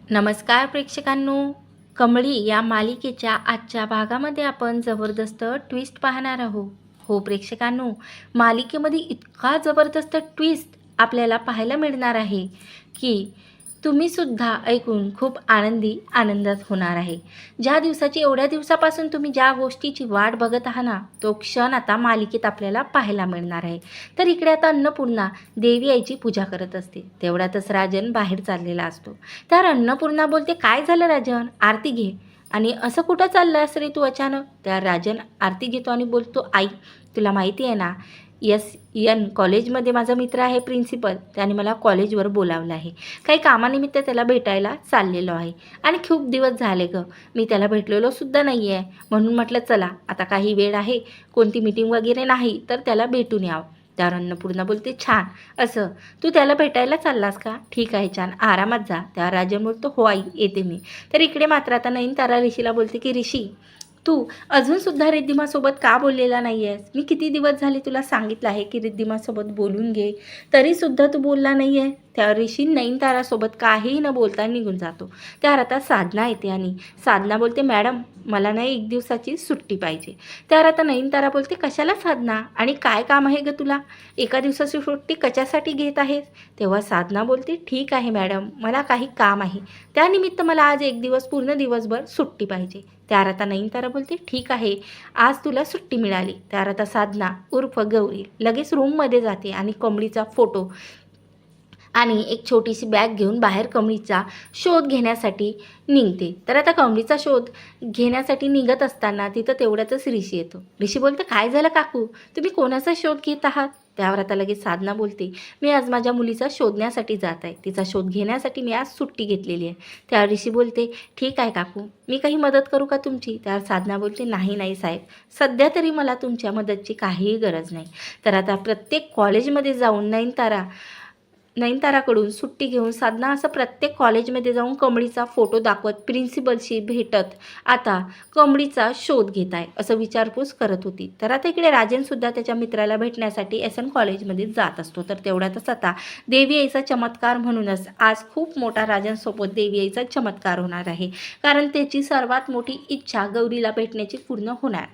नमस्कार प्रेक्षकांनो. कमळी या मालिकेच्या आजच्या भागामध्ये आपण जबरदस्त ट्विस्ट पाहणार आहोत. हो प्रेक्षकांनो, मालिकेमध्ये इतका जबरदस्त ट्विस्ट आपल्याला पाहायला मिळणार आहे की तुम्ही सुद्धा ऐकून खूप आनंदात होणार आहे. ज्या दिवसाची एवढ्या दिवसापासून तुम्ही ज्या गोष्टीची वाट बघत आहात ना, तो क्षण आता मालिकेत आपल्याला पाहायला मिळणार आहे. तर इकडे आता अन्नपूर्णा देवी आईची पूजा करत असते. तेवढ्यातच राजन बाहेर चाललेला असतो. तर अन्नपूर्णा बोलते, काय झालं राजन, आरती घे. आणि असं कुठं चाललं रे तू अचानक. त्या राजन आरती घेतो आणि बोलतो, आई तुला माहिती आहे ना, कॉलेजमध्ये माझा मित्र आहे प्रिन्सिपल, त्याने मला कॉलेजवर बोलावलं आहे. काही कामानिमित्त त्याला भेटायला चाललेलो आहे आणि खूप दिवस झाले गं, मी त्याला भेटलेलो सुद्धा नाही आहे. म्हणून म्हटलं चला आता काही वेळ आहे, कोणती मीटिंग वगैरे नाही, तर त्याला भेटून यावं. त्यावर अन्नपूर्णा बोलते, छान, असं तू त्याला भेटायला चाललास का? ठीक आहे, छान, आरामात जा. त्यावर राजन बोलतो, हो आई येते मी. तर इकडे मात्र आता नयनतारा ऋषीला बोलते की ऋषी, तू अजूनसुद्धा रिद्धिमासोबत का बोललेला नाही आहेस? मी किती दिवस झाले तुला सांगितलं आहे की रिद्धिमासोबत बोलून घे, तरीसुद्धा तू बोलला नाही आहे. त्या ऋषी नयनतारासोबत काहीही न बोलता निघून जातो. त्यावर आता साधना येते आणि साधना बोलते, मॅडम मला नाही 1 दिवसाची सुट्टी पाहिजे. त्यावर आता नयनतारा बोलते, कशाला साधना, आणि काय काम आहे गं तुला? 1 दिवसाची सुट्टी कशासाठी घेत आहेस? तेव्हा साधना बोलते, ठीक आहे मॅडम, मला काही काम आहे, त्यानिमित्त मला आज 1 दिवस पूर्ण दिवसभर सुट्टी पाहिजे. त्यावर आता नयनतारा बोलते, ठीक आहे, आज तुला सुट्टी मिळाली. त्यावर आता साधना उर्फ गौरी लगेच रूममध्ये जाते आणि कमळीचा फोटो आणि एक छोटीशी बॅग घेऊन बाहेर कमळीचा शोध घेण्यासाठी निघते. तर आता कमळीचा शोध घेण्यासाठी निघत असताना तिथं तेवढ्यातच ऋषी येतो. ऋषी बोलते, काय झालं काकू, तुम्ही कोणाचा शोध घेत आहात? त्यावर आता लगेच साधना बोलते, मी आज माझ्या मुलीचा शोधण्यासाठी जात आहे, तिचा शोध घेण्यासाठी मी आज सुट्टी घेतलेली आहे. त्यावर ऋषी बोलते, ठीक आहे काकू, मी काही मदत करू का तुमची? त्यावर साधना बोलते, नाही साहेब, सध्या तरी मला तुमच्या मदतची काहीही गरज नाही. तर आता प्रत्येक कॉलेजमध्ये जाऊन नयनताराकडून सुट्टी घेऊन साधना असं प्रत्येक कॉलेजमध्ये जाऊन कमळीचा फोटो दाखवत प्रिन्सिपलशी भेटत आता कमळीचा शोध घेत आहे असं विचारपूस करत होती. तर आता इकडे राजनसुद्धा त्याच्या मित्राला भेटण्यासाठी SN कॉलेजमध्ये जात असतो. तर तेवढ्यातच आता देवी आईचा चमत्कार म्हणूनच आज खूप मोठा राजनसोबत देवी आईचा चमत्कार होणार आहे, कारण त्याची सर्वात मोठी इच्छा गौरीला भेटण्याची पूर्ण होणार.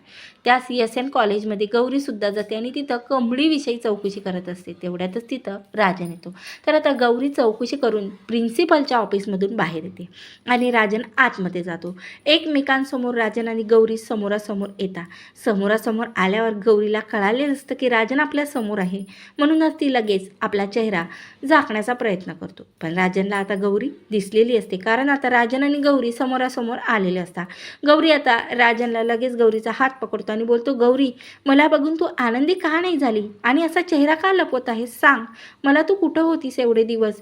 त्याच SN कॉलेजमध्ये गौरीसुद्धा जाते आणि तिथं कमळीविषयी चौकशी करत असते. तेवढ्यातच तिथं राजन येतो. तर आता गौरी चौकशी करून प्रिन्सिपलच्या ऑफिसमधून बाहेर येते आणि राजन आतमध्ये जातो. एकमेकांसमोर राजन आणि गौरी समोरासमोर येतात. समोरासमोर आल्यावर गौरीला कळालेलं असतं की राजन आपल्या समोर आहे, म्हणूनच ती लगेच आपला चेहरा झाकण्याचा प्रयत्न करतो. पण राजनला आता गौरी दिसलेली असते, कारण आता राजन आणि गौरी समोरासमोर आलेले असतात. गौरी आता राजनला लगेच गौरीचा हात पकडतो आणि बोलतो, गौरी, मला बघून तू आनंदी का नाही झाली आणि असा चेहरा का लपवत आहेस? सांग मला, तू कुठं होतीस एवढे दिवस?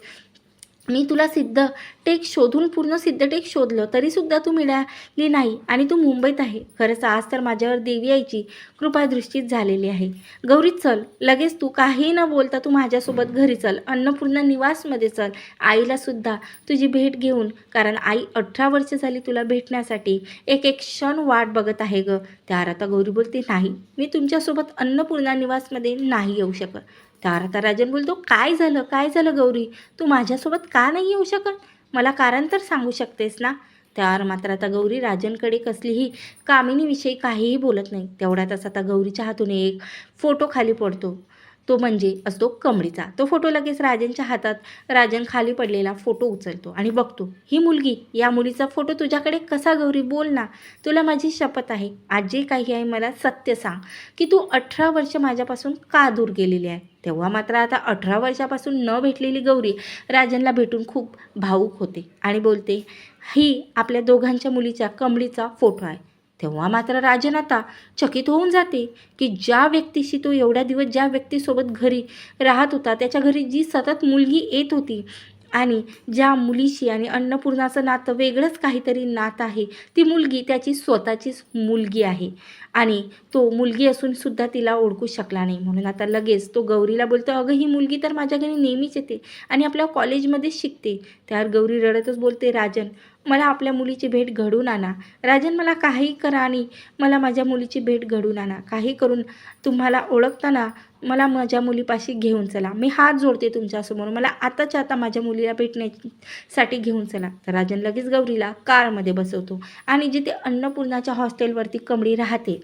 मी तुला सिद्धटेक शोधून पूर्ण सिद्धटेक शोधलं, तरीसुद्धा तू मिळाली नाही आणि तू मुंबईत आहे. खरंच आज तर माझ्यावर देवी आईची कृपादृष्टीच झालेली आहे. गौरी, चल लगेच, तू काही न बोलता तू माझ्यासोबत घरी चल, अन्नपूर्णा निवासमध्ये चल, आईलासुद्धा तुझी भेट घेऊन, कारण आई 18 वर्ष झाली तुला भेटण्यासाठी एक एक क्षण वाट बघत आहे गं. त्यावर आता गौरी बोलते, नाही, मी तुमच्यासोबत अन्नपूर्णा निवासमध्ये नाही येऊ शकत. त्यावर आता राजन बोलतो, काय झालं गौरी, तू माझ्यासोबत का नाही येऊ शकत? मला कारण तर सांगू शकतेस ना? त्यावर मात्र आता गौरी राजनकडे कसलीही कामिनीविषयी काहीही बोलत नाही. तेवढ्यातच आता गौरीच्या हातून एक फोटो खाली पडतो. तो म्हणजे असतो कमळीचा. तो फोटो लगेच राजनच्या हातात राजन खाली पडलेला फोटो उचलतो आणि बघतो, ही मुलगी, या मुलीचा फोटो तुझ्याकडे कसा गौरी? बोल ना, तुला माझी शपथ आहे, आज जे काही आहे मला सत्य सांग की तू 18 वर्ष माझ्यापासून का दूर गेलेली आहे. तेव्हा मात्र आता 18 वर्षापासून न भेटलेली गौरी राजनला भेटून खूप भावूक होते आणि बोलते, ही आपल्या दोघांच्या मुलीच्या कमळीचा फोटो आहे. तेव्हा मात्र राजन आता चकित होऊन जाते की ज्या व्यक्तीशी तो एवढ्या दिवस ज्या व्यक्तीसोबत घरी राहत होता, त्याच्या घरी जी सतत मुलगी येत होती आणि ज्या मुलीशी आणि अन्नपूर्णाचं नातं वेगळंच काहीतरी नातं आहे, ती मुलगी त्याची स्वतःचीच मुलगी आहे आणि तो मुलगी असूनसुद्धा तिला ओळखू शकला नाही. म्हणून आता लगेच तो गौरीला बोलतो, अगं, ही मुलगी तर माझ्या घरी नेहमीच येते आणि आपल्या कॉलेजमध्ये शिकते. त्यावर गौरी रडतच बोलते, राजन, मला आपल्या मुलीची भेट घडवून आणा. राजन, मला काही करा आणि मला माझ्या मुलीची भेट घडवून आणा. काही करून तुम्हाला ओळखताना मला माझ्या मुलीपाशी घेऊन चला, मी हात जोडते तुमच्यासमोर, मला आताच्या आता माझ्या मुलीला भेटण्यासाठी घेऊन चला. तर राजन लगेच गौरीला कारमध्ये बसवतो आणि जिथे अन्नपूर्णाच्या हॉस्टेलवरती कमळी राहते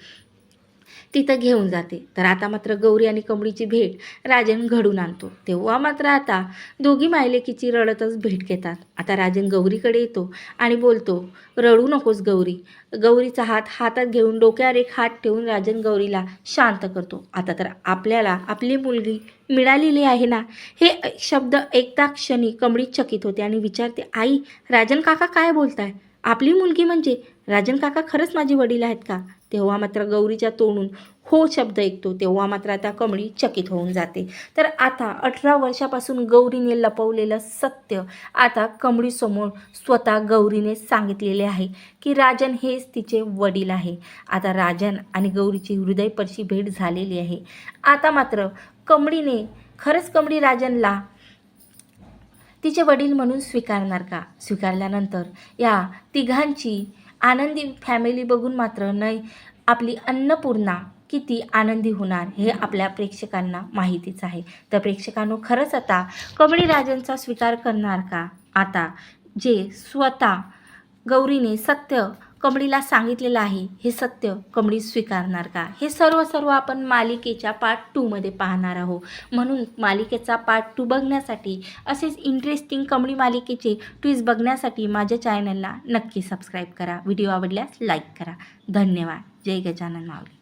तिथं घेऊन जाते. तर आता मात्र गौरी आणि कमळीची भेट राजन घडून आणतो. तेव्हा मात्र आता दोघी मायलेकीची रडतच भेट घेतात. आता राजन गौरीकडे येतो आणि बोलतो, रडू नकोस गौरी. गौरीचा हात हातात घेऊन डोक्यावर एक हात ठेवून राजन गौरीला शांत करतो. आता तर आपल्याला आपली मुलगी मिळालेली आहे ना. हे शब्द ऐकता क्षणी कमळी चकित होते आणि विचारते, आई, राजन काका काय बोलताय? आपली मुलगी म्हणजे राजन काका खरंच माझे वडील आहेत का? तेव्हा मात्र गौरीच्या तोंडून हो शब्द ऐकतो. तेव्हा मात्र आता कमळी चकित होऊन जाते. तर आता 18 वर्षापासून गौरीने लपवलेलं सत्य आता कमळीसमोर स्वतः गौरीने सांगितलेले आहे की राजन हेच तिचे वडील आहे. आता राजन आणि गौरीची हृदयस्पर्शी भेट झालेली आहे. आता मात्र कमळीने खरंच कमळी राजनला तिचे वडील म्हणून स्वीकारणार का? स्वीकारल्यानंतर या तिघांची आनंदी फॅमिली बघून मात्र नाही आपली अन्नपूर्णा किती आनंदी होणार हे आपल्या प्रेक्षकांना माहितीच आहे. तर प्रेक्षकांनो, खरंच आता कमळी राजनचा स्वीकार करणार का? आता जे स्वतः गौरीने सत्य कमळीला सांगितलेलं आहे हे सत्य कमळी स्वीकारणार का? हे सर्व आपण मालिकेच्या पार्ट 2 मध्ये पाहणार आहोत. म्हणून मालिकेचा पार्ट 2 बघण्यासाठी, असेच इंटरेस्टिंग कमळी मालिकेचे ट्विस्ट बघण्यासाठी माझ्या चॅनलला नक्की सबस्क्राईब करा. व्हिडिओ आवडल्यास लाईक करा. धन्यवाद. जय गजानन माऊली.